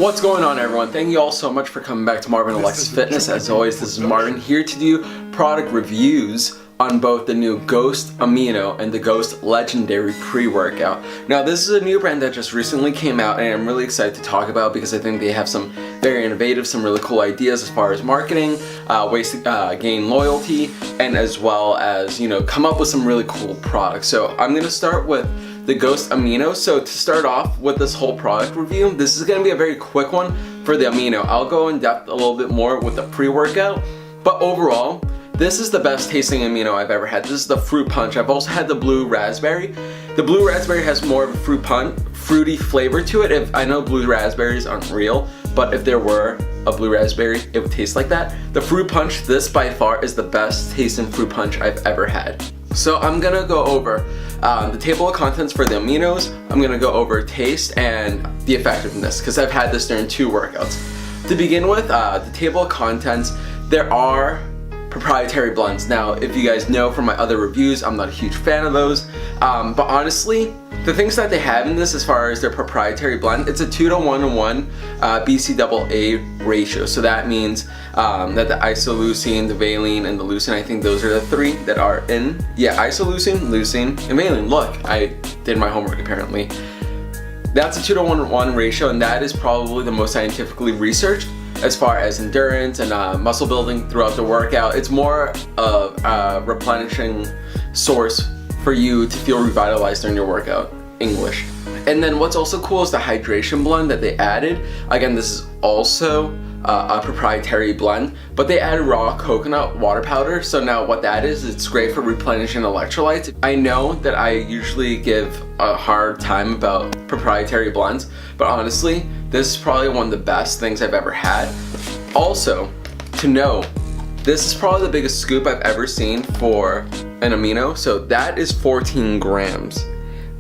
What's going on, everyone? Thank you all so much for coming back to Marvin Alexis Fitness. As always, this is Marvin here to do product reviews on both the new Ghost Amino and the Ghost Legendary Pre-Workout. Now, this is a new brand that just recently came out, and I'm really excited to talk about because I think they have some very innovative, some really cool ideas as far as marketing, ways to gain loyalty, and as well as, come up with some really cool products. So I'm going to start with the Ghost Amino. So to start off with this whole product review, this is going to be a very quick one for the Amino. I'll go in depth a little bit more with the pre-workout, but overall, this is the best tasting Amino I've ever had. This is the fruit punch. I've also had the blue raspberry. The blue raspberry has more of a fruity flavor to it. I know blue raspberries aren't real, but if there were a blue raspberry, it would taste like that. The fruit punch, this by far is the best tasting fruit punch I've ever had. So I'm gonna go over the table of contents for the Aminos. I'm gonna go over taste and the effectiveness because I've had this during 2 workouts. To begin with, the table of contents, there are proprietary blends. Now, if you guys know from my other reviews, I'm not a huge fan of those, but honestly, the things that they have in this as far as their proprietary blend, it's a 2:1:1 BCAA ratio. So that means that the isoleucine, the valine, and the leucine, I think those are the 3 that are in. Yeah, isoleucine, leucine, and valine. Look, I did my homework apparently. That's a 2:1:1 ratio, and that is probably the most scientifically researched as far as endurance and muscle building throughout the workout. It's more of a replenishing source for you to feel revitalized during your workout. English. And then what's also cool is the hydration blend that they added. Again, this is also a proprietary blend, but they added raw coconut water powder. So now what that is, it's great for replenishing electrolytes. I know that I usually give a hard time about proprietary blends, but honestly, this is probably one of the best things I've ever had. Also, to know, this is probably the biggest scoop I've ever seen for an Amino. So that is 14 grams.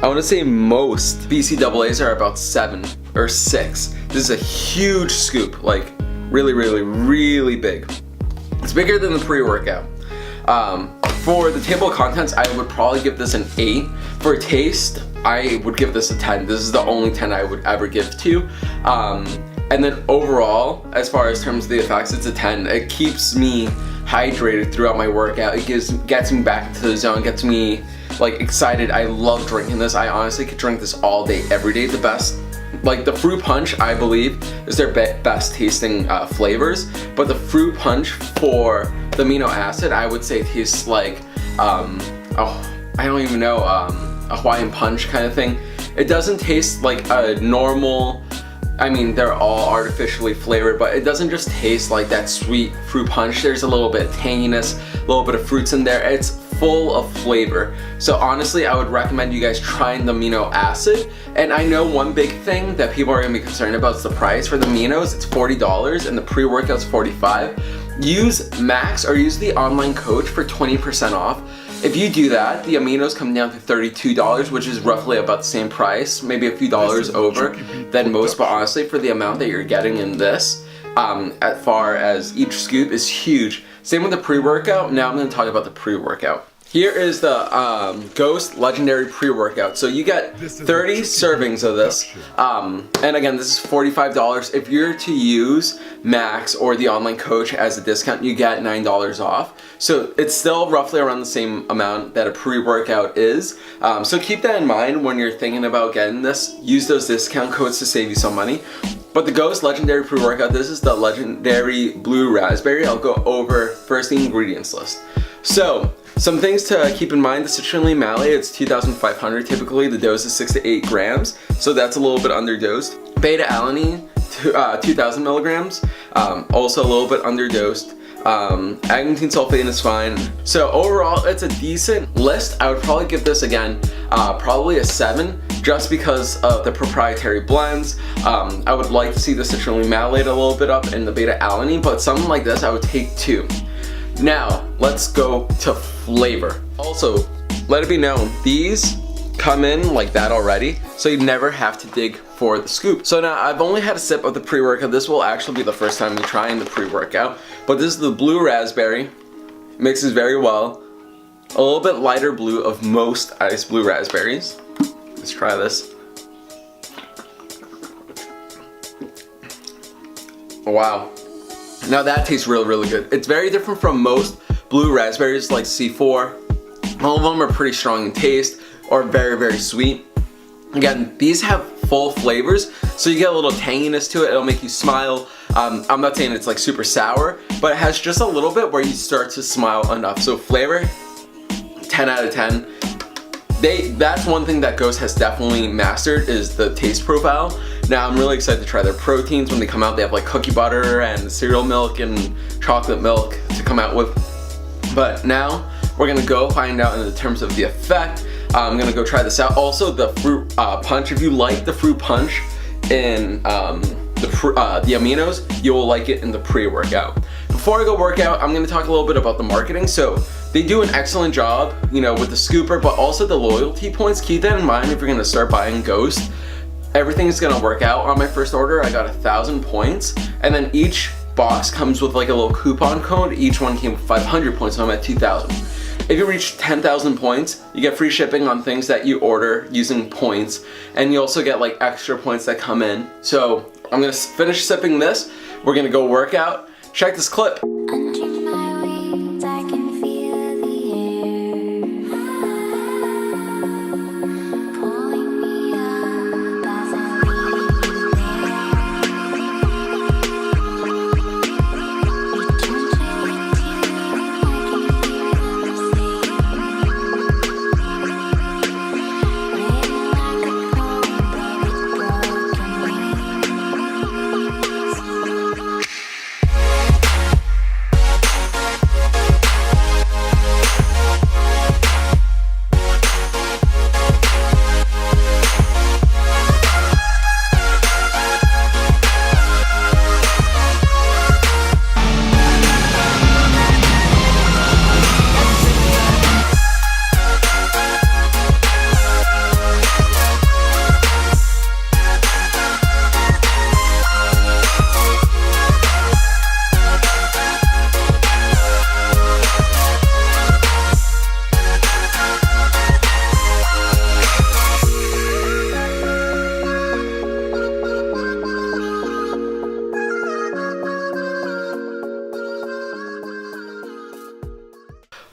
I want to say most BCAAs are about 7 or 6. This is a huge scoop, like really, really, really big. It's bigger than the pre-workout. For the table of contents, I would probably give this an 8. For taste, I would give this a 10. This is the only 10 I would ever give to. And then overall, as far as terms of the effects, it's a 10. It keeps me hydrated throughout my workout. It gets me back into the zone, gets me like excited. I love drinking this. I honestly could drink this all day, every day. The best, like the fruit punch, I believe is their best tasting flavors, but the fruit punch for the amino acid, I would say tastes like I don't even know, a Hawaiian punch kind of thing. It doesn't taste like a normal, I mean, they're all artificially flavored, but it doesn't just taste like that sweet fruit punch. There's a little bit of tanginess, a little bit of fruits in there. It's full of flavor. So honestly, I would recommend you guys trying the amino acid. And I know one big thing that people are gonna be concerned about is the price. For the aminos, it's $40 and the pre-workout's $45. Use Maxx or use the online coach for 20% off. If you do that, the aminos come down to $32, which is roughly about the same price, maybe a few dollars over than most, but honestly, for the amount that you're getting in this, as far as each scoop is huge. Same with the pre-workout. Now I'm going to talk about the pre-workout. Here is the Ghost Legendary Pre-Workout. So you get 30 servings of this. And again, this is $45. If you're to use Maxx or the online coach as a discount, you get $9 off. So it's still roughly around the same amount that a pre-workout is. So keep that in mind when you're thinking about getting this. Use those discount codes to save you some money. But the Ghost Legendary Pre-Workout, this is the Legendary Blue Raspberry. I'll go over first the ingredients list. So, some things to keep in mind, the citrulline malate, it's 2,500 typically. The dose is 6 to 8 grams, so that's a little bit underdosed. Beta-alanine, 2,000 milligrams, also a little bit underdosed. Agmatine sulfate is fine. So overall, it's a decent list. I would probably give this again, probably a 7, just because of the proprietary blends. I would like to see the citrulline malate a little bit up and the beta-alanine, but something like this, I would take 2. Now, let's go to flavor. Also, let it be known, these come in like that already, so you never have to dig for the scoop. So now, I've only had a sip of the pre-workout. This will actually be the first time me trying the pre-workout, but this is the blue raspberry. Mixes very well. A little bit lighter blue of most ice blue raspberries. Let's try this. Wow. Now that tastes really, really good. It's very different from most blue raspberries like C4. All of them are pretty strong in taste or very, very sweet. Again, these have full flavors, so you get a little tanginess to it. It'll make you smile. I'm not saying it's like super sour, but it has just a little bit where you start to smile enough. So flavor, 10 out of 10. That's one thing that Ghost has definitely mastered, is the taste profile. Now I'm really excited to try their proteins when they come out. They have like cookie butter and cereal milk and chocolate milk to come out with. But now we're gonna go find out in terms of the effect. I'm gonna go try this out. Also, the fruit punch. If you like the fruit punch in the aminos, you will like it in the pre-workout. Before I go work out, I'm gonna talk a little bit about the marketing. So they do an excellent job, you know, with the scooper, but also the loyalty points. Keep that in mind if you're gonna start buying Ghost. Everything's gonna work out. On my first order, I got 1,000 points, and then each box comes with like a little coupon code. Each one came with 500 points, so I'm at 2,000. If you reach 10,000 points, you get free shipping on things that you order using points, and you also get like extra points that come in. So I'm gonna finish sipping this. We're gonna go work out. Check this clip.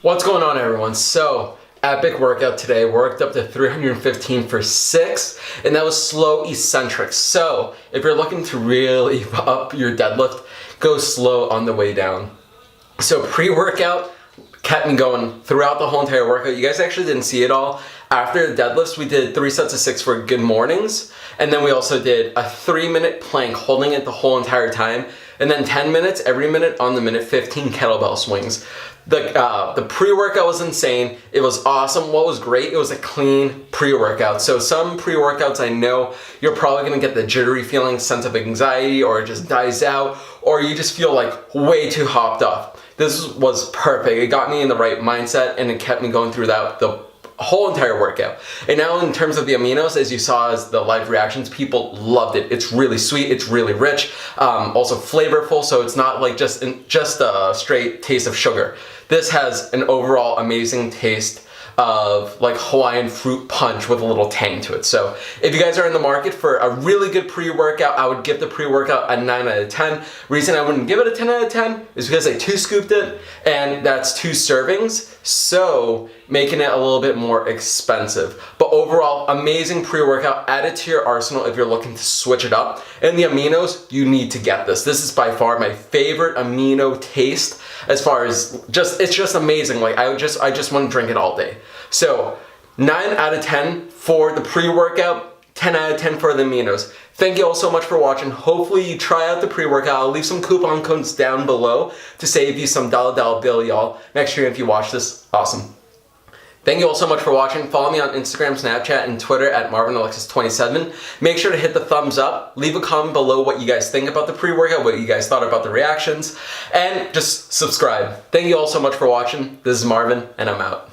What's going on, everyone? So, epic workout today. Worked up to 315 for 6, and that was slow eccentric. So, if you're looking to really up your deadlift, go slow on the way down. So, pre-workout kept me going throughout the whole entire workout. You guys actually didn't see it all. After the deadlifts, we did 3 sets of 6 for good mornings, and then we also did a 3-minute plank, holding it the whole entire time, and then 10 minutes, every minute on the minute, 15 kettlebell swings. The pre-workout was insane. It was awesome. What was great, it was a clean pre-workout. So some pre-workouts, I know you're probably gonna get the jittery feeling, sense of anxiety, or it just dies out, or you just feel like way too hopped up. This was perfect. It got me in the right mindset, and it kept me going through the whole entire workout. And now in terms of the aminos, as you saw as the live reactions, people loved it. It's really sweet, it's really rich, also flavorful, so it's not like just a straight taste of sugar. This has an overall amazing taste of like Hawaiian fruit punch with a little tang to it. So if you guys are in the market for a really good pre-workout, I would give the pre-workout a 9 out of 10. Reason I wouldn't give it a 10 out of 10 is because I 2-scooped it, and that's 2 servings, so making it a little bit more expensive. But overall, amazing pre-workout. Add it to your arsenal if you're looking to switch it up. And the aminos, you need to get this. This is by far my favorite amino taste, as far as it's just amazing. Like I just want to drink it all day. So 9 out of 10 for the pre-workout, 10 out of 10 for the aminos. Thank you all so much for watching. Hopefully you try out the pre-workout. I'll leave some coupon codes down below to save you some dollar bill, y'all. Next year if you watch this, awesome. Thank you all so much for watching. Follow me on Instagram, Snapchat, and Twitter at MarvinAlexis27. Make sure to hit the thumbs up. Leave a comment below what you guys think about the pre-workout, what you guys thought about the reactions, and just subscribe. Thank you all so much for watching. This is Marvin, and I'm out.